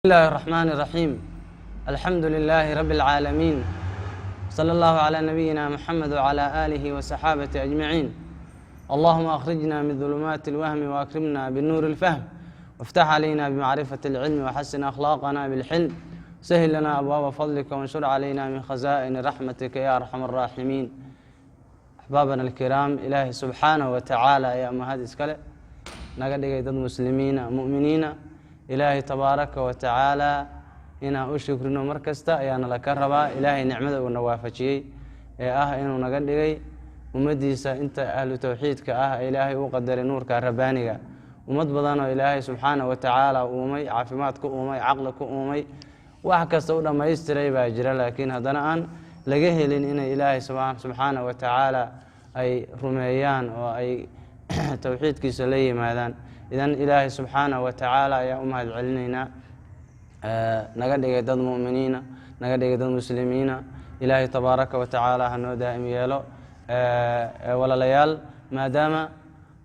بسم الله الرحمن الرحيم. الحمد لله رب العالمين، صلى الله على نبينا محمد وعلى آله وصحابته أجمعين. اللهم أخرجنا من ظلمات الوهم وأكرمنا بالنور الفهم، وافتح علينا بمعرفة العلم وحسن أخلاقنا بالحلم، سهل لنا أبواب فضلك وانشر علينا من خزائن رحمتك يا أرحم الراحمين. أحبابنا الكرام، إلهي سبحانه وتعالى يا أمهات إسكالي نقد قيد المسلمين مؤمنين. إلهي تبارك وتعالى إنا أشكرنا مركزتا أيانا لكربا. إلهي نعمة ونوافجي إنو نقدقي ومديسا أنت أهل توحيدك إلهي وقدر نورك ربانيك ومدبضانو إلهي سبحانه وتعالى أمي عافماتك أمي عقلك أمي وحكست أولا ما يستري باجرة، لكن هذا أن لقهل إن إلهي سبحانه وتعالى أي رميان وأي توحيدك سليم هذا. إذن إلهي سبحانه وتعالى يا أمها العلنينا نقد قيد المؤمنين نقد قيد المسلمين. إلهي تبارك وتعالى هنو دائم يلو ولا ليال ما دام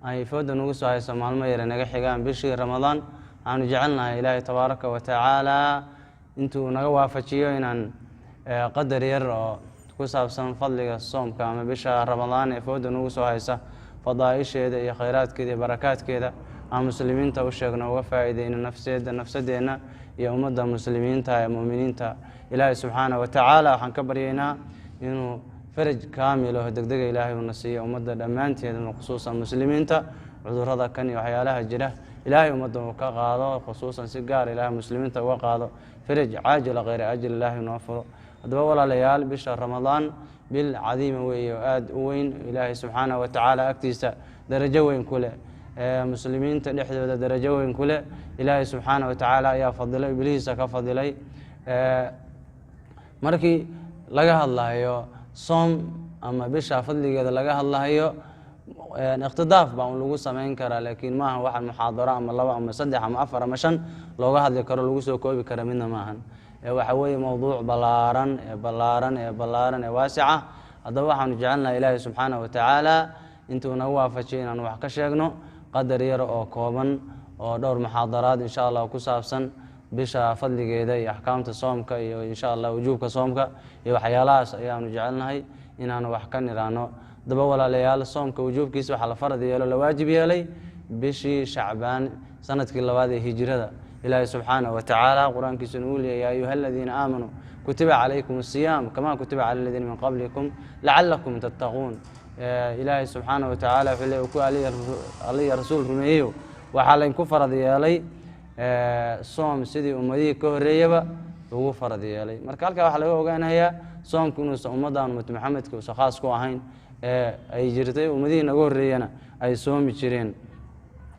أي فود نقصها يسمى المير نجحيان بشي رمضان عن جعلنا إلهي تبارك وتعالى أنتو نجوا فتشيو إن قدر يرى كسب سن فضلك الصوم كما بشهر رمضان فود نقصها يسا فضائش كذا يا خيرات كذا بركات كذا. مسلمين تا وشجنا وفائدة إن نفسدنا يا أمة المسلمين تا يا مؤمنين تا. إلهي سبحانه وتعالى حنكبرينا إنه فرج كامل وهدق إلهي والنسية أمة الأمانتي خصوصا المسلمين تا عذر هذا كان يحيالها الجره. إلهي أمة وكقاضو خصوصا سجار إلهي المسلمين تا وقاضو فرج عاجل غير أجل الله نوفر. أدوال ليال بشهر رمضان بالعظيم وآد وين إلهي سبحانه وتعالى أكتيسا درجة وين كله مسلمين تلحد درجة وين كله. إلهي سبحانه وتعالى يا فضلي إبليس كفضلي مركي لقاه الله يو صوم أما بشا فضلي كذا لقاه الله يو اقتضاف بعون لوجو سمين كرا، لكن ما هو واحد محاضرة أما الله أما صدق أما أفر مشان لو قاعد ذكر لوجو سو كوي بكرمنا ماهن وحوي موضوع بلارن واسعة. هذا واحد جعلنا إلهي سبحانه وتعالى أنتو نوافجين أن وحكشجنو قدر يرى كوبن ودور محاضرات إن شاء الله وكسابسن بشا فضل جيدا أحكام الصومك إن شاء الله وجوبك صومك يوحيالاس أيام جعلنا هي إن أنا وحكني رانو دبولا ليال الصومك وجوبك يسوح على فرض يلو لواجب يلي بشي شعبان سنة كل هذه هجرة. إلهي سبحانه وتعالى قرآن كسنول يا أيها الذين آمنوا كتب عليكم الصيام كما كتب على الذين من قبلكم لعلكم تتقون. إلهي سبحانه وتعالى في اللي وكو علي رسول رميو وحالين كفر ديالي صوم سيدي أمدي كهريبا وهو فرض ديالي مركالك وحلا وقعن هي صوم كنوس أمدان محمد كوس خاص كو أهين أي جرتي أمدي نقول رينا أي صوم بشرين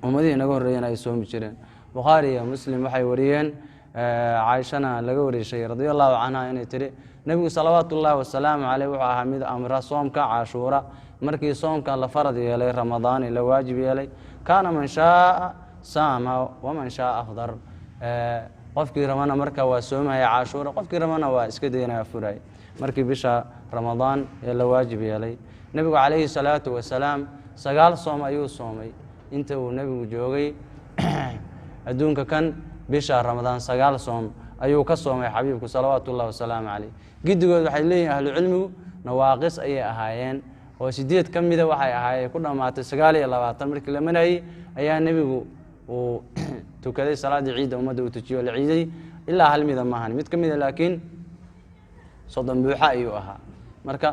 أمدي نقول رينا أي صوم بشرين. بخاري مسلم وحي وريين عايشنا لقوري شيء رضي الله عنها إن تري نبي صلوات الله والسلام عليه وحمد أمر صوم كعاشورة مركي صوم كان لفرض يلي رمضان إلى واجب يلي كان من شاء صام ومن شاء أفطر. قفكي رمضان مركا وصوم هي عاشورة قفكي رمضان واسكدينا فراي مركي بشا رمضان إلى واجب يلي. نبي عليه الصلاة والسلام سقال صوم أيو صومي أنت ونبي جوجي أدونك كان بشهر رمضان سقال صوم أيو كصوم يا حبيبك صلوات الله والسلام عليه. قد يقول حليه أهل العلم نواقص أي أهايين وسديت كم إذا وحي أهاي كلنا ما تسقالي الله تمرك لمن هي أيها النبي وتكذي صلاة العيد ومدة وتجيو العيد إلا هل مذا ما هني مت كم إذا لكن صدم بوحة أيها مركا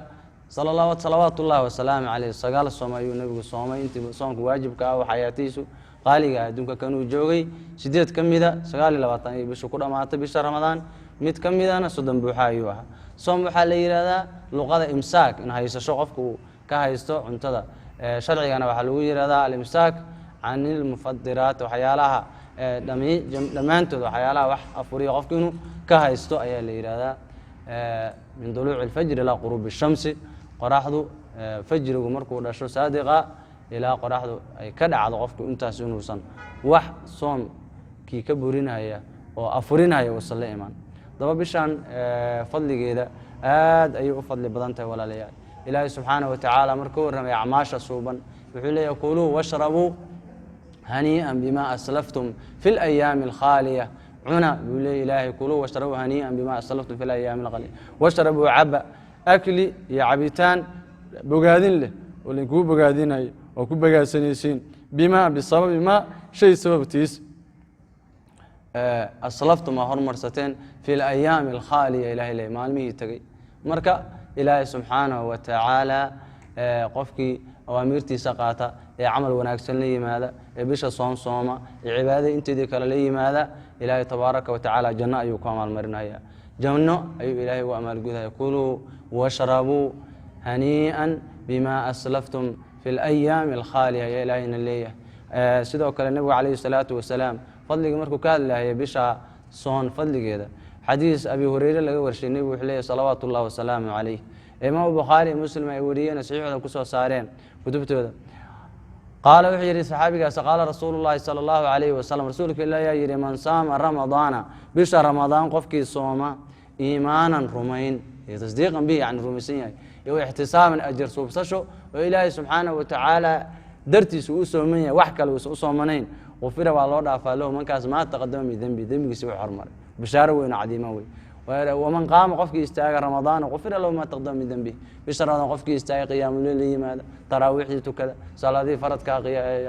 صلوات الله والسلام عليه سقال الصوم أيو النبي الصوم أنت صومك واجبك أو حياتيسو قالي دونك كانوا جوجي سديت كم إذا سقالي لبعض بشو كلنا ما تبشر رمضان مت كم إذا أنا صدم بوحة أيها صوم بحالي هذا لغة إمساك إنها يسشقفكو كهيستو عنتدا شرعي أنا بحلوي هذا الإمساك عن المفطرات وحيالها دمانتو وحيالها وح أفوري قفكنو كهيستو أي اللي هذا من طلوع الفجر إلى غروب الشمس قراحدو فجر ومركو رشو صادقة إلى قراحدو أي كدع على قفكو أنت سنوسا وح صوم كي كبرينها هي وأفورينها هي وصل إيمان. ضباب بشان فضل جيدا أي فضل بدنته ولا ليال. إلهي سبحانه وتعالى مركور رمي أعماش صوبا وحول يقولوا واشربوا هنيئا بما أسلفتم في الأيام الخالية cuna buu leeyahay ilaahay kuluu washrabuu hanii'an bimaa aslaftum fi layaami alqaliil washrabuu caba akli iyo cabitaan bogaadin leh oo lankuu bogaadinayo oo ku bogaadsanaysiin bimaa bisababi maa shay sababtiis aslaftum aa hormarsateen fi layaami alkhaaliya ilahay leeyahy maalmihii tegey marka ilaahay subxaanahu wa tacaala qofkii awaamiirtiisa qaata ee camal wanaagsan la yimaada ee bisha sooma ee cibaadada inteedii kale la yimaada ilaahay tabaaraka wa tacaala janno ayuu ku amaalmarinaya janno ayuu ilaahay ugu amaalgudaya kuluu washrabuu hanii'an bima aslaftum fi layaami alkhaaliya ayaa ilaahayna leeyahay sidoo kale nebigu calayhi salaatu wasalaam fadliga markuu ka hadlahaya bisha soon fadligeeda xadiis abi hureyre laga warshay nebigu wuxuu leeyahy salawaatu ullahi wasalaamu calayh imaamu bukhaari iyo muslim ay wariyeen saxiixooda ku soo saareen kutubtooda qaala wuxuu yidhi saxaabigaas qaala rasuulu llaahi sala allahu calayhi wasalam rasuulka ilah ayaa yidhi man saama ramadaana bisha ramadaan qofkii sooma iimaanan rumayn iyo tasdiiqan bihi yani rumaysan yahay iyo ixtisaaban ajar suubsasho oo ilaahay subxaanahu wa tacaala dartiisu u sooman yahay wax kale uusan u soomanayn qufira waa loo dhaafaa lahu mankaas maa taqadama min dembi dembigiisi wuu hormaray bishaaro weyn oo cadiima wey waman qaama qofkii istaaga ramadaana qufira lahu maa taqadama min dembi bisha ramadaan qofkii istaaga qiyaamuleyl la yimaada taraawiixdii tukada salaadihii faradkaa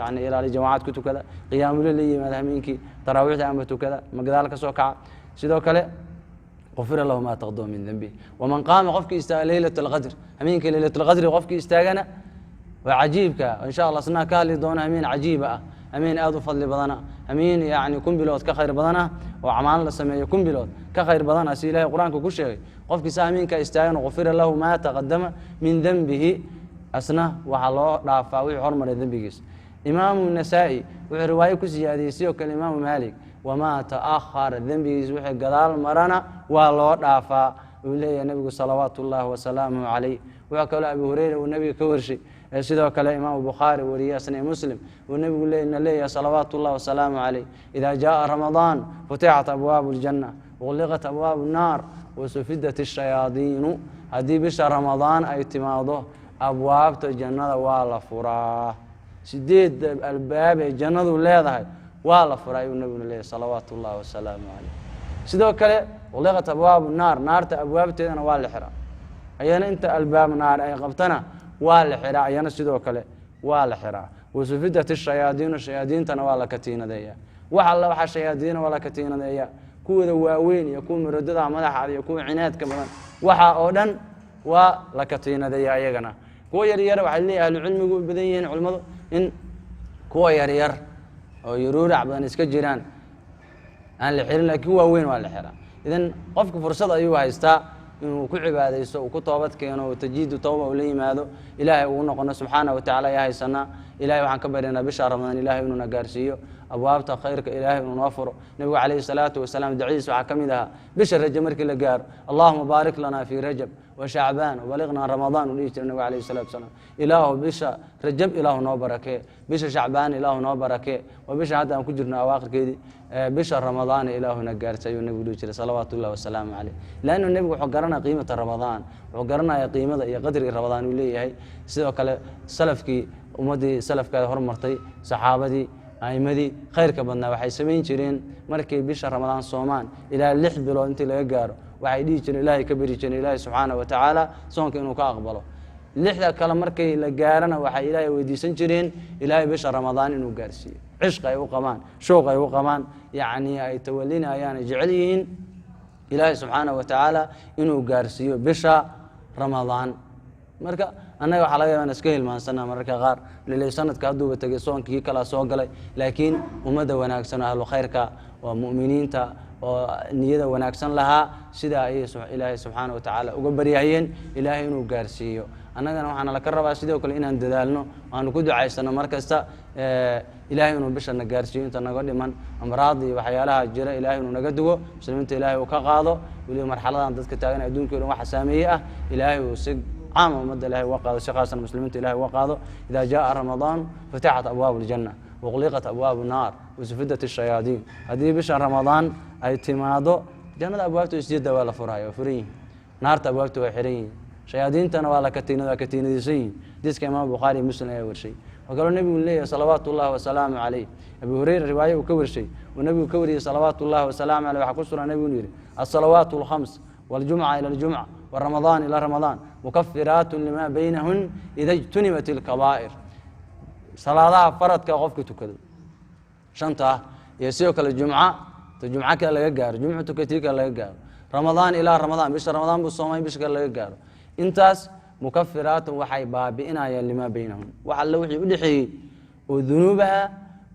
yani ilaali jamaacad ku tukada qiyaamuleyl la yimaada hameenkii taraawiixda amba tukada magadaal ka soo kaca sidoo kale qufira lahu maa taqadama min dembi waman qaama qofkii istaaga leylat alqadr hameenkii leylat alqadri qofkii istaagana waa cajiibka insha allah snaa ka hadli doona hameen cajiiba ah hameen aad u fadli badana hameen yani kun bilood ka khayr badana oo camaal la sameeyo kun bilood ka khayr badana si ilaahay quraanka ku sheegay qofkii hameenka istaagan qufira lahu maa taqadama min dembihi asna waxa loo dhaafaa wixii hormaray dembigiisa imaamu nasaa'i wuxuu riwaayo ku siyaadiyey sidoo kale imaamu maalik wamaa ta'akhara dembigiisa wixii gadaal marana waa loo dhaafaa uu leeyahay nebigu salawaatu ullaahi wasalaamuhu calayh wuxuu kaloo abi hureyre uu nebiga ka warshay sidoo kale imaamu bukhaari wariye asna muslim uu nebigu leeyahay salawaatu ullahi wasalaamu calayh idaa jaaa ramadaan futixat abwaabu ljanna ugliqat abwaabu nnaar wasufidat ashayaadiinu haddii bisha ramadaan ay timaado abwaabta jannada waa la furaa 8 albaab ee jannadu leedahay waa la furaa ayuu nebiguna leeyahay salawaatu ullahi wasalaamu calayh sidoo kale ugliqat abwaabu nnaar naarta abwaabteedana waa la xiraa ayana inta albaab naar ay qabtana waa la xiraa ayana sidoo kale waa la xiraa wasufidat ashayaadiinu shayaadiintana waa la katiinadeeya wax alla waxa shayaadiina waa la katiinadeeya kuwada waaweyn iyo kuwa muradada madaxa iyo kuwa cinaadka badan waxa oo dhan waa la katiinadeeya ayagana kuwa yar yar waxa leeyahay ahlu cilmigu badan yihiin culimadu in kuwa yar yar oo yuruurac badan iska jiraan aan la xirin laakiin waaweyn waa la xiraa idan qofku fursad ayuu haystaa inuu ku cibaadaysto uu ku toobad keeno oo tajiidu tawba uu la yimaado ilaahay uu noqono subxaanahu wa tacaala ayaa haysanaa ilaahay waxaan ka baryaynaa bisha ramadaan ilaahay inuu na gaarsiiyo abwaabta khayrka ilaahay inuu noo furo nebigu calayhi salaatu wasalaam ducadiisa waxaa ka mid ahaa bisha rajab markii la gaaro allahuma baarik lanaa fii rajab wa shacbaan wabaliqnaa ramadaan uu dhihi jiray nebigu calayhi salaatu wasalaam ilaahu bisha rajab ilaahu noo barakee bisha shacbaan ilaahu noo barakee waa bisha hadda aan ku jirno awaakhirkeedii bisha ramadaan ilaahuna gaartay ayuu nebigu dhihi jiray salawaatu ullahi wasalaamu calayh laannu nebigu wuxuu garanaya qiimata ramadaan wuxuu garanaya qiimada iyo qadriga ramadaan uu leeyahay sidoo kale salafkii ummaddii salafkeeda hormartay saxaabadii aimadii khayrka badnaa waxay samayn jireen markay bisha ramadaan soomaan ilaa 6 bilood intii laga gaaro waxay dhihi jireen ilaahay ka bari jireen ilaahay subxaanahu wa tacaala soonka inuu ka aqbalo 6 kale markay la gaarana waxay ilaahay weydiisan jireen ilaahay bisha ramadaan inuu gaarsiiyo cishq ay u qabaan shooq ay u qabaan yacni ay tawalinayaan ay jecel yihiin ilaahay subxaanahu wa tacaala inuu gaarsiiyo bisha ramadaan marka annaga waxaa laga yaabaa in iska hilmaansanaa mararka qaar lilay sanadka hadduuba tegay soonkii kalaa soo galay laakiin ummadda wanaagsan oo ahlu khayrka oo mu'miniinta oo niyada wanaagsan lahaa sidaa ayay ilaahay subxaanahu wa tacaala uga baryahayeen ilaahay inuu gaarsiiyo annagana waxaana laka rabaa sidoo kale inaan dadaalno aanu ku ducaysano mar kasta ilaahay inuu bishana gaarsiiyo inta naga dhiman amraad iyo waxyaalaha jira ilaahay inuu naga dugo muslimiinta ilaahay uu ka qaado weliba marxaladan dadka taagan adduunkii dhan waxa saameeye ah ilaahay uu si caam ummadda ilaahay uga qaado shaqaasana muslimiinta ilaahay uga qaado idaa jaa ramadaan futixat abwaabu ljanna waqliqat abwaabu naar wasufidat ashayaadiin haddii bisha ramadaan ay timaado jannada abwaabta isjeedda waa la furaya waa furan yihin naarta abwaabta waa xiran yihin shayaadiintana waa la katiinadiisan yihin hadiiska imaam bukhaari muslim ayaa warshay وقالوا النبي ليه صلوات الله وسلامه عليه أبي هريرة رواية وكورشي ونبي كوري صلوات الله وسلام عليه وحكسر النبي نيري الصلوات الخمس والجمعة إلى الجمعة والرمضان إلى رمضان مكفرات لما بينهن إذا اجتنبت الكبائر صلاة فرض كغفك تكذب شنطة يسيوك الجمعة الجمعة كلا يجار جمعة تكتير كلا يجار رمضان إلى رمضان بش رمضان بالصومي بش كلا يجار انتاس مكفرات وحي بابئنا يلي ما بينهم وحلو وحي ودحي وذنوبها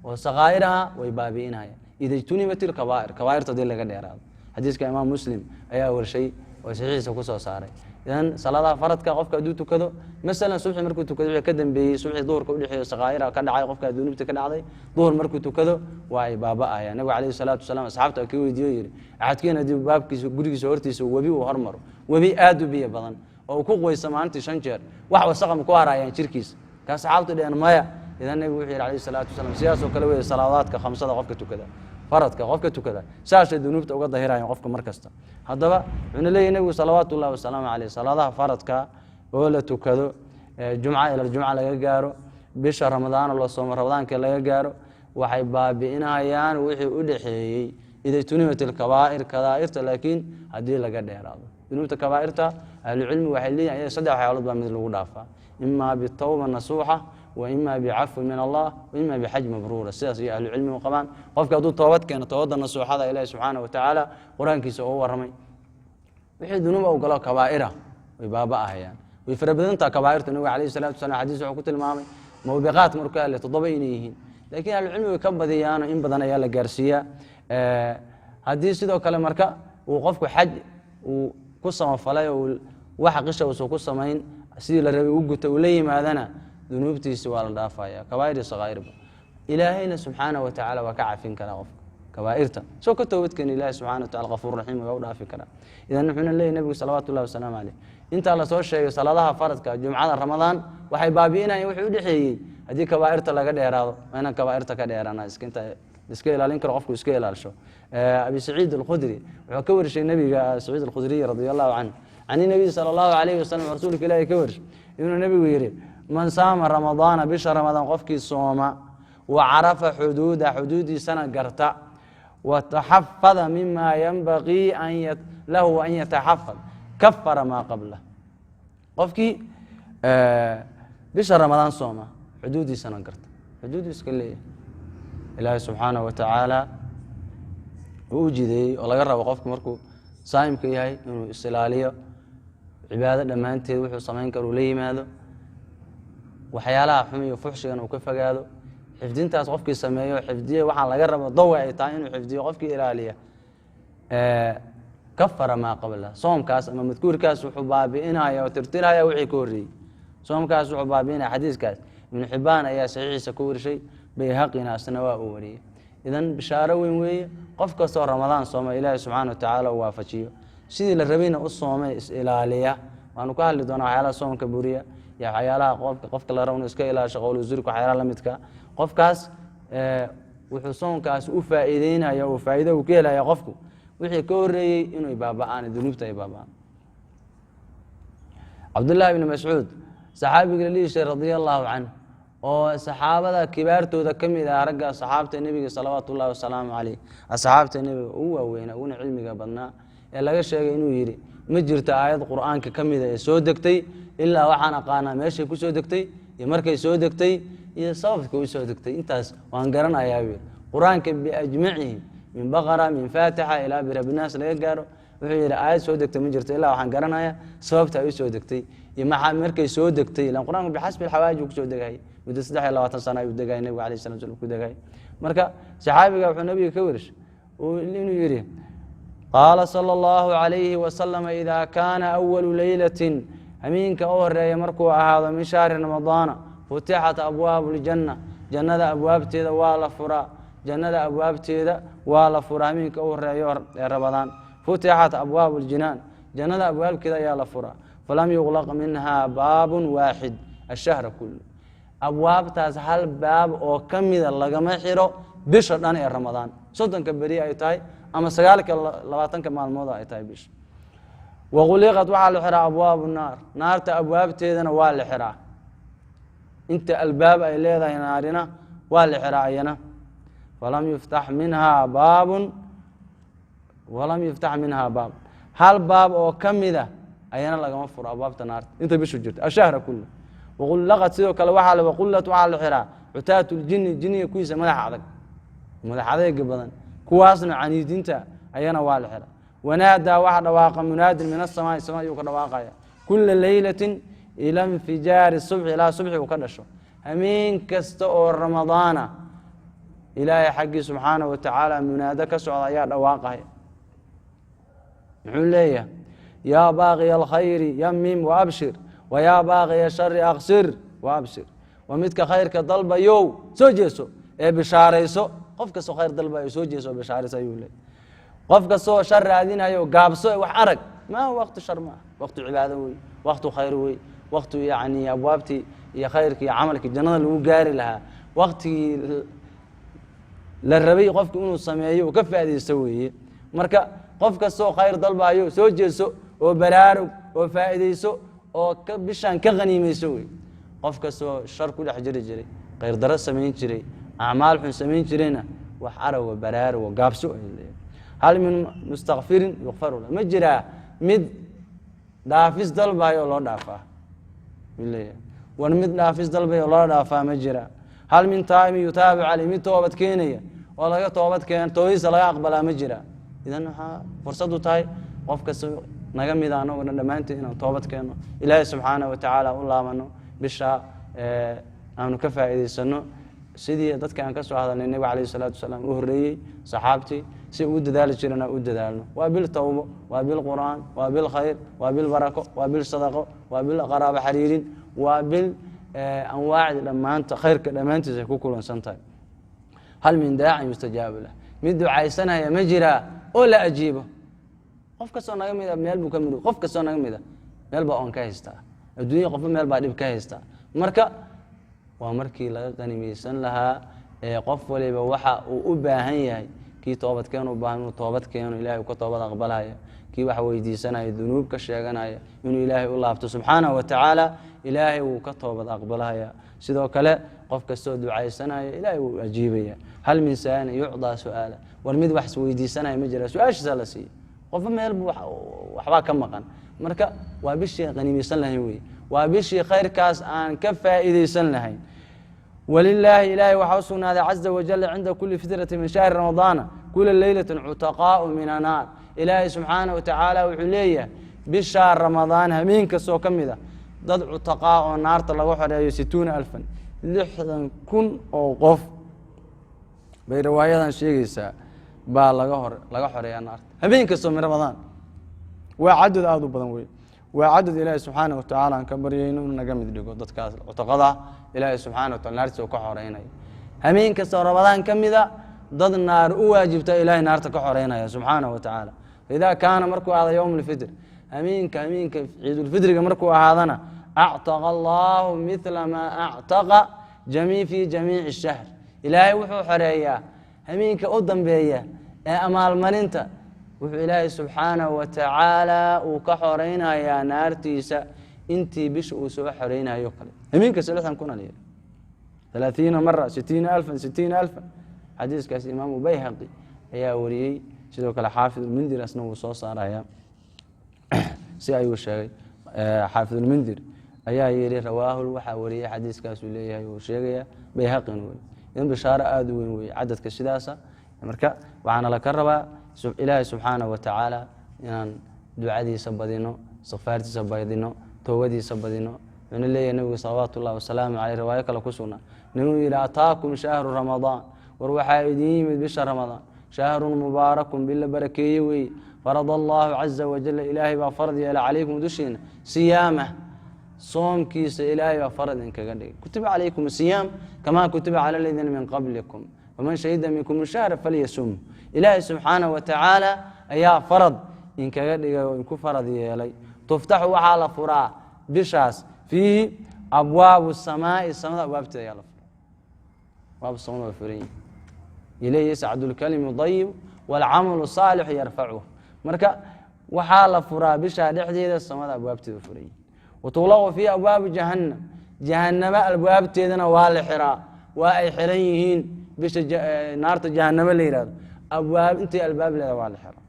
وصغائرها ويبابئنا إذا اجتنبت الكبائر كبائر تدل لك الإعراض حديث كإمام مسلم أي أول شيء وصحيح سكوسو صاري إذن صلاة فرض كقفك أدوتو كذا مثلا صبح مركو تكذب كدم بي صبح ظهر كودحي صغائرها كذا عاي قفك ذنوبته كذا عاي ظهر مركو تكذا واي بابا يعني النبي عليه الصلاة والسلام أصحابته كيو يدير عادكين دي بابك غريق سورتي سو وبي وهرمر وبي آدو بي بدن أو كوق ويسمانتي شنجر واحد وسقم كوارا يعني شركيس كأصحابته لأن مايا إذا النبي وحي عليه الصلاة والسلام سياسة وكلوي صلوات كخمسة قفك تكذا فرض كقفك تكذا ساش الذنوب توقع ظهيرها يعني قفك مركزته هذا بقى من اللي النبي صلوات الله والسلام عليه صلاة فرض ك ولا تكذا جمعة إلى الجمعة لا يجارو بشهر رمضان الله صوم رمضان كلا يجارو وحي بابئنا يان وحي أدحي إذا تنمت الكبائر كبائر لكن هذه لقد يراد ذنوب الكبائر أهل العلم وحلي يعني صدق حيولد مثل الغرافة إما بالتوبة النصوحة وإما بعفو من الله وإما بحج مبرور السياسي أهل العلم وقبان قفك أدو توبت كان توبة النصوحة هذا إلهي سبحانه وتعالى قرآن كيسو هو رمي وحي ذنوب أو قالوا كبائرة ويبابأها يعني ويفربدن تا كبائر النبي عليه الصلاة والسلام حديث عقوت المامي موبقات مركا اللي تضبينيهن لكن أهل العلم يكبد يانا إن بدنا يالا جارسيا حديث سيدو كلام مركا وقفك حج وقصة مفلايا وواحد قشة وسوق قصة ماين سيد الربي وجت ولي ماذنا ذنوبتي سوى الضافايا كبائر صغائر إلهينا سبحانه وتعالى وكعفين كلا غفك كبائرته سو كتوبت كان الله سبحانه وتعالى غفور رحيم ويوضع في كلام إذا نحن الله النبي صلوات الله وسلام عليه أنت على صور شيء صلاة فرض كجمعة رمضان وحي بابينا يوحي ودحي هذه كبائرته لقد يراض وأنا كبائرته كده يرانا إسكنت إسكيل على إنكر غفك إسكيل على شو أبي سعيد الخدري وكور شيء النبي سعيد الخدري رضي الله عنه عن النبي صلى الله عليه وسلم ورسولك إلهي كورش إنه النبي ويري من صام رمضان بشهر رمضان قفك الصوم وعرف حدود سنة قرطع وتحفظ مما ينبغي له أن يتحفظ كفر ما قبله قفك بشهر رمضان صوم حدودي سنة قرطع حدودي سكلية إلهي سبحانه وتعالى وجدي والله يقرأ قفك مركو صائم كيهاي إنه استلالية عبادة لما أنت وحو صمين كرو لي ماذا وحيالها حمي وفحشي أنا وكيف قالوا حفدين تاس قفك سميه حفديه وحن لا يقرب ضوء عيتين وحفديه قفك إلالية كفر ما قبله صوم كاس أما مذكور كاس وحبابينها يا وترتلها يا وحي كوري صوم كاس وحبابينها حديث كاس من حبان يا سعيد سكور شيء بيهقنا سنواء وريه إذن بشارة وين قفك صور رمضان صوم إلهي سبحانه وتعالى ووافجيه سيدي للربينا الصوم إلالية وأنا كهل دونا حيالها صوم كبورية يا حيالها قفك الله رون إسكا إلى شغل وزرك وحيالها لمتك قفكاس وحصون كاس وفائدين يا وفائدة وكيلا يا قفكو وحي كوري إنه يبابان ذنوبته يبابان عبد الله بن مسعود صحابي قليش رضي الله عنه وصحابة كبارته ذا كم إذا رجع صحابة النبي صلوات الله والسلام عليه صحابة النبي هو وين علمي قبلنا إلا شيء إنه يري مجرت آيات القرآن كم إذا سودكتي إلا وحنا قانا ماشي كسودكتي يمركي سودكتي يصافك كسودكتي أنت وانقرنا يا بير قرآن بأجمعه من بقرة من فاتحة إلى برب الناس لا يقرأ وحير آيات سودكتي مجرت إلا وحنقرنا يا صافته يسودكتي يمح مركي سودكتي لأن القرآن بحسب الحواج وكسودكتي ودي صدح الله وتنصنا يودجاي النبي عليه الصلاة والسلام كودجاي مركا صحابي قالوا النبي كورش واللي يري قال صلى الله عليه وسلم إذا كان أول ليلة أمينك أور يا مركو هذا من شهر رمضان فتحت أبواب الجنة جنة أبواب تيدا ولا فرا جنة أبواب تيدا ولا فرا أمينك أور يا رمضان فتحت أبواب الجنان جنة أبواب كذا يا لفرا فلم يغلق منها باب واحد الشهر كله أبواب تازحل باب أو كم إذا لقما حيرو بشر أنا رمضان صدق كبرية أيتاي أما سجالك لواتن كمال موضع أيتاي بش وغلقت وعلى الحراء أبواب النار نار أبواب تيدنا والحراء أنت الباب أي ليذا نارنا والحراء ينا falam yuftax minhaa baabun walam yuftax minhaa baab hal baab oo ka mida ayana lagama furo abwaabta naarta inta bishu jirta ashahra kulla waqullaqad sidoo kale waxaa la waqullat waxaa la xiraa cutaatu ljinni jinniga kuwiisa madaxa adag madax adeega badan kuwaasna caniidinta ayana waa la xiraa wanaadaa waxa dhawaaqa munaadin min asamaa'i sama ayuu ka dhawaaqaya kulla leylatin ila infijaari subxi ilaa subxi uu ka dhasho hameen kasta oo ramadaana ilaahay xaggii subxaanahu watacaala munaado ka socda ayaa dhawaaqaya muxuu leeyahay yaa baaqiya alkhayri yamim waabshir wayaa baaqiya shari aqsir waabshir waa midka khayrka dalbayow soo jeeso ee bishaarayso qof kastoo khayr dalbayo soo jeeso oo bishaarayso ayuu leeyahay qof kastoo shar raadinayo gaabso wax arag ma waqti shar ma waqti cibaado wey waqti khayr wey waqti yani abwaabtii iyo khayrkii iyo camalkii jannada lagu gaari lahaa waqtigii la rabay qofku inuu sameeyo oo ka faa'iideysto weeye marka qof kastoo khayr dalbayo soo jeeso oo baraarug oo faa'iideyso oo bishaan ka qaniimayso wey qof kastoo shar ku dhex jiri jiray khayr daro samayn jiray acmaal xun samayn jirayna wax arago baraarug oo gaabso ay leeyahay hal min mustakfirin yuqfaru lahu ma jiraa mid dhaafis dalbayo loo dhaafaa leeyahay war mid dhaafis dalbayo loo dhaafaa ma jiraa hal min taa'imi yutaabu calayh mid toobad keenaya oo laga toobad keeno toobadiisa laga aqbalaa ma jiraa idan waxaa fursad u tahay qof kasta naga mida anagoo dhan dhammaanteed inaan toobad keenno ilaahay subxaanahu watacaala u laabano bisha aanu ka faa'iidaysano sidii dadka aan ka soo hadalnay nebiga calayhi salaatu wasalaam u horreeyey saxaabtii si u dadaali jirana u dadaalno waa bil tawbo waa bil qur'aan waa bil khayr waa bil barako waa bil sadaqo waa bil qaraabo xiriirin waa bil anwaacdi dhammaanta khayrka dhammaantiisa ay ku kulansan tahay hal min daacin yustajaabu lah mid ducaysanaya ma jiraa oo la ajiibo qof kastoo naga mida meel buu ka mudug qof kastoo naga mida meel baa oon ka haystaa adduunya qofba meel baa dhib ka haystaa marka waa markii laga qanimaysan lahaa qof waliba waxa uu u baahan yahay kii toobadkeen u baahan inuu toobad keeno ilaahay ka toobad aqbalaya kii wax weydiisanaya dunuub ka sheeganaya inuu ilaahay u laabto subxaanahu watacaala ilaahay wuu ka toobad aqbalaya sidoo kale qof kastoo ducaysanaya ilaahay wuu ajiibaya hal min saani yucdaa su'aala war mid wax weydiisanaya ma jira su-aashiisa la siiyo qofba meel buu waxbaa ka maqan marka waa bishii qanimaysan lahayn wey waa bishii khayrkaas aan ka faa'iidaysan lahayn walilaahi ilaahay waxaa u sugnaaday caza wajal cinda kuli fitrati min shahri ramadaana kula leylatin cutaqaa'u min anaar ilaahay subxaanahu watacaala wuxuu leeyahay bishaa ramadaan habeen kastoo ka mid a dad cutaqaa oo naarta lagu xoreeyo 60,000 60,000 oo qof bay riwaayadan sheegaysaa baa laga xoreeyaa naarta habeen kastoo min ramadaan waa cadad aad u badan wey waa cadad ilaahay subxaanahu watacaala aan ka baryayno inuu naga mid dhigo dadkaas cutaqada ilaahay subxaanahu wataala naartiisa uu ka xoreynayo habeen kastoo ramadaan ka mida dad naar u waajibta ilaahay naarta ka xoreynaya subxaanahu watacaala idaa kaana markuu ahaado yowm lfitr hameenka ciidulfitriga markuu ahaadana actaqa allahu mila maa actaqa fi jamiici shahr ilaahay wuxuu xoreeyaa hameenka u dambeeya ee amaalmarinta wuxuu ilaahay subxaanahu watacaala uu ka xoreynayaa naartiisa intii bisha uu soo xoreynayo kale hameenka 60,000 la yidhi 30 mara 60,000 60,000 xadiiskaas imaamu bayhaqi ayaa wariyey sidoo kale xaafid ulmundir asna wuu soo saaraya si ayuu sheegay xaafid ulmundir ayaa yidhi rawaahu waxaa wariyey xadiiskaasuu leeyahay uu sheegaya bayhaqin wey in bishaaro aada u weyn wey cadadka sidaasa marka waxaana laka rabaa ilaahay subxaanahu watacaala inaan ducadiisa badino istikfaartiisa badino toobadiisa badino wuxuuna leeyahay nabigu salawaatu ullahi wasalaamu caleyh riwaayo kale ku sugnaa ninuu yidhi ataakum shahru ramadaan war waxaa idiin yimid bisha ramadaan shahrun mubaarakun bil la barakeeye weeye farada allahu caza wajal ilaahay baa farad yeela calaykum dushiina siyaamah soomkiisa ilaahay baa farad inkaga dhigay kutiba calaykum siyaam kamaa kutiba cala aladiina min qablikum faman shahida minkum shahra falyasum ilaahay subxaanahu watacaala ayaa farad inkaga dhigay oo inku farad yeelay tuftaxu waxaa la furaa bishaas fiihi abwaabu samaa'i samada abwaabteeda ayaa la furaa abwaabu samada waa furan yihin ilayhi yascadu lkalimu dayib waalcamalu saalixu yarfacuh marka waxaa la furaa bishaa dhexdeeda samada abwaabteeda furan yihin watuqlaqu fii abwaabi jahannam jahannama abwaabteedana waa la xiraa waa ay xiran yihiin bisha naarta jahannamo la yidhahdo abwaab intii albaab leeda waa la xiro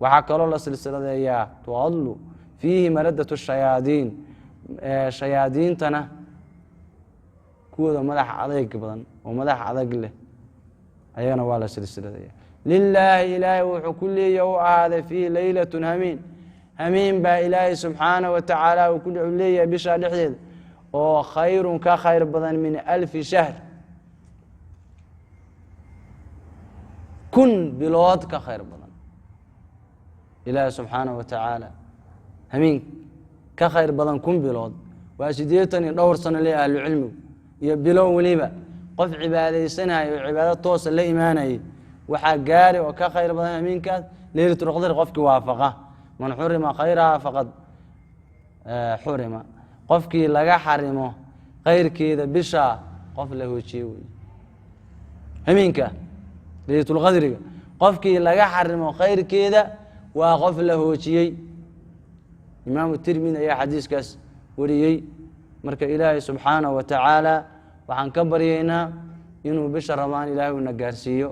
waxaa kaloo la silsiladeeyaa tuadlu fiihi maradatu shayaadiin shayaadiintana kuwooda madaxa adayg badan oo madaxa adag leh ayagana waa la silsiladeeya lilaahi ilaahay wuxuu ku leeya u ahaaday fiihi leylatun hamiin hamiin baa ilaahay subxaanaه wa tacaala uu ku leeyahay bishaa dhexdeeda oo khayrun ka khayr badan min alfi shahr kun bilood ka khayr badan ilaahay subxaanaه wa tacaala hamiin ka khayr badan kun bilood waa 80 dhowr sano le ahlu cilmigu iyo bilow weliba qof cibaadaysanayo oo cibaado toosa la imaanayay waxaa gaari oo ka khayr badan hamiinkaas leylatul qadr qofkii waafaqa man xurima khayraha faqad xurima qofkii laga xarimo khayrkeeda bisha qof la hoojiyey wey hamiinka leylatul qadriga qofkii laga xarimo khayrkeeda waa qof la hoojiyey imaamu tirmidi ayaa xadiiskaas wariyey marka ilaahay subxaanaه wa tacaala waxaan ka baryaynaa inuu bisha ramadaan ilaahay una gaarsiiyo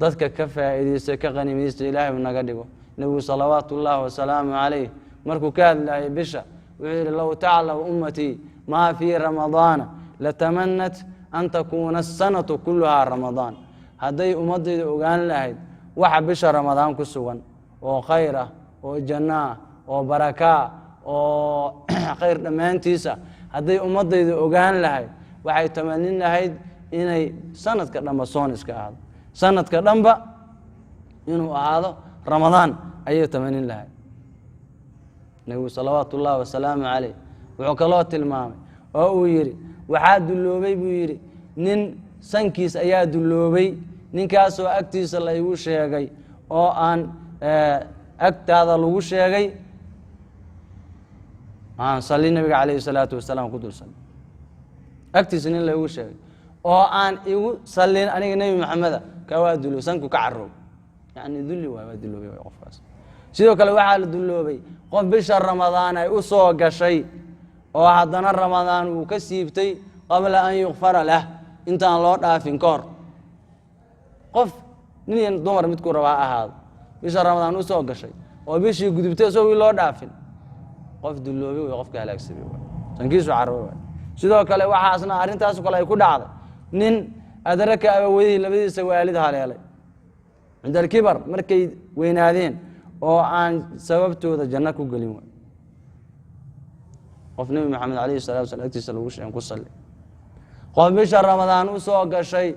dadka ka faa'iidaysta ka qanimaysta ilaahay naga dhigo nebigu salawaatu ullaahi wasalaamu calayh markuu ka hadlayay bisha wuxuu yidhi low taclamu ummatii maa fii ramadaana latamanat an takuuna asanatu kulluhaa ramadaan hadday ummaddayda ogaan lahayd waxa bisha ramadaan ku sugan oo khayr ah oo janno ah oo baraka ah oo khayr dhammaantiisa hadday ummaddayda ogaan lahayd waxay tamanin lahayd inay sanadka dhanba soon iska ahaado sanadka dhanba inuu ahaado ramadaan ayay tamanin lahayd nebigu salawaatu ullaahi wasalaamu calayh wuxuu kaloo tilmaamay oo uu yidhi waxaa dulloobay buu yidhi nin sankiis ayaa dulloobay ninkaasoo agtiisa laygu sheegay oo aan agtaada lagu sheegay aan salli nabiga calayhi salaatu wasalaam ku dul salli agtiisa nin laygu sheegay oo aan igu sallin aniga nebi maxameda ka waa dullo sanku ka caroob yacni dulli waay waa dulloobay waay qofkaas sidoo kale waxaa la dulloobay qof bisha ramadaan ay u soo gashay oo haddana ramadaan uu ka siibtay qabla an yukfara lah intaan loo dhaafin ka hor qof nin iyo dumar midkuu rabaa ahaado bisha ramadaan u soo gashay oo bishii gudubtay isagoo loo dhaafin qof dulloobay way qofka halaagsamay waay sankiisu caroob waay sidoo kale waxaasna arrintaas kale ay ku dhacday nin adraka abaweyhi labadiisa waalid haleelay cinda alkibar markay weynaadeen oo aan sababtooda janno ku gelin waay qof nebi maxamed calayhi salatu wasalam agtiisa lagu sheegay ku salli qof bisha ramadaan u soo gashay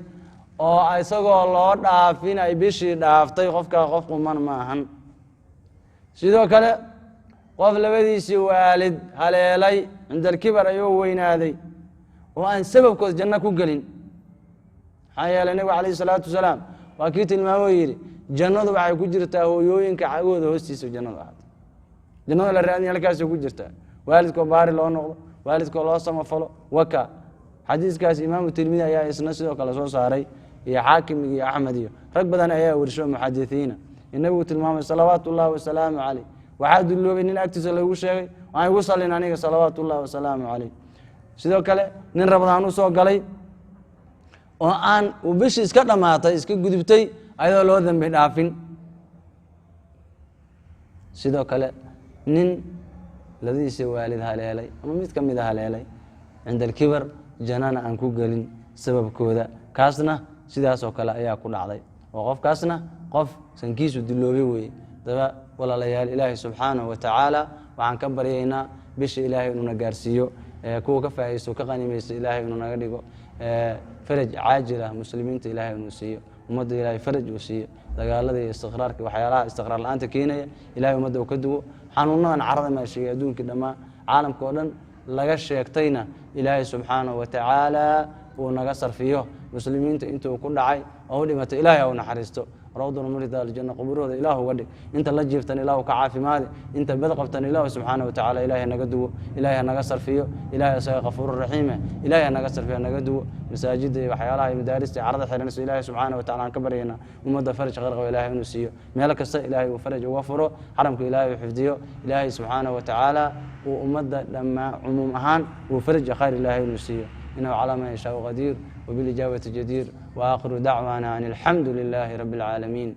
oo isagoo loo dhaafin ay bishii dhaaftay qofkaa qof quman ma ahan sidoo kale qof labadiisii waalid haleelay cinda alkibar ayuu weynaaday oo aan sababkood janno ku gelin maxaa yeelay nebigu calayhi salaatu wasalaam waa kii tilmaamoo yidhi jannadu waxay ku jirtaa hooyooyinka cagooda hoostiisa jannadu ahaatay jannada la raadinaya halkaasay ku jirtaa waalidkoo baari loo noqdo waalidkoo loo samafalo waka xadiiskaas imaamu tirmidi ayaa isna sidoo kale soo saaray iyo xaakim iyo axmed iyo rag badan ayaa warsho muxadisiina inagu tilmaamay salawaatu ullaahi wasalaamu calayh waxaa dulloobay nin agtiisa lagu sheegay aan igu sallin aniga salawaatu ullaahi wasalaamu calayh sidoo kale nin ramadaan u soo galay oo aan uu bishii iska dhammaatay iska gudubtay ayadoo loo dambi dhaafin sidoo kale nin labadiisa waalid haleelay ama mid ka mid a haleelay cinda alkibar jannana aan ku gelin sababkooda kaasna sidaasoo kale ayaa ku dhacday oo qofkaasna qof sankiisu dulloobay weeye daba walaalayaal ilaahay subxaanahu wa tacaala waxaan ka baryaynaa bisha ilaahay inuuna gaarsiiyo kuwa ka faa'iidaysto ka qanimaysta ilaahay inuu naga dhigo faraj caajil ah muslimiinta ilaahay inuu siiyo ummadda ilaahay faraj uu siiyo dagaalada iyo istiqraarka waxyaalaha istiqraar la-aanta keenaya ilaahay ummadda uu ka duwo xanuunadan carada maa sheegay adduunkii dhammaan caalamka oo dhan laga sheegtayna ilaahay subxaanahu wa tacaala uu naga sarfiyo muslimiinta intuu ku dhacay oo u dhimatay ilaahay ha u naxariisto rawduna murida aljanna qubuurahooda ilaah uga dhig inta la jiiftan ilaahu ka caafimaadi inta bad qabtan ilaahu subxaanahu wa tacaala ilaahay naga duwo ilaahay naga sarfiyo ilaahay isaga qafuuru raxiime ilaahay naga sarfiyo naga duwo masaajidda iyo waxyaalaha iyo madaarista iyo carada xiranayso ilaahay subxaanahu wa tacaala aan ka baryaynaa ummadda faraj khayr qaba ilaahay inuu siiyo meel kasta ilaahay uu faraj uga furo xaramka ilaahay uu xifdiyo ilaahay subxaanahu wa tacaala uu ummadda dhammaan cumuum ahaan uu faraj khayr ilaahay inuu siiyo إنه على ما يشاء قدير وبالإجابة جدير وآخر دعوانا أن الحمد لله رب العالمين.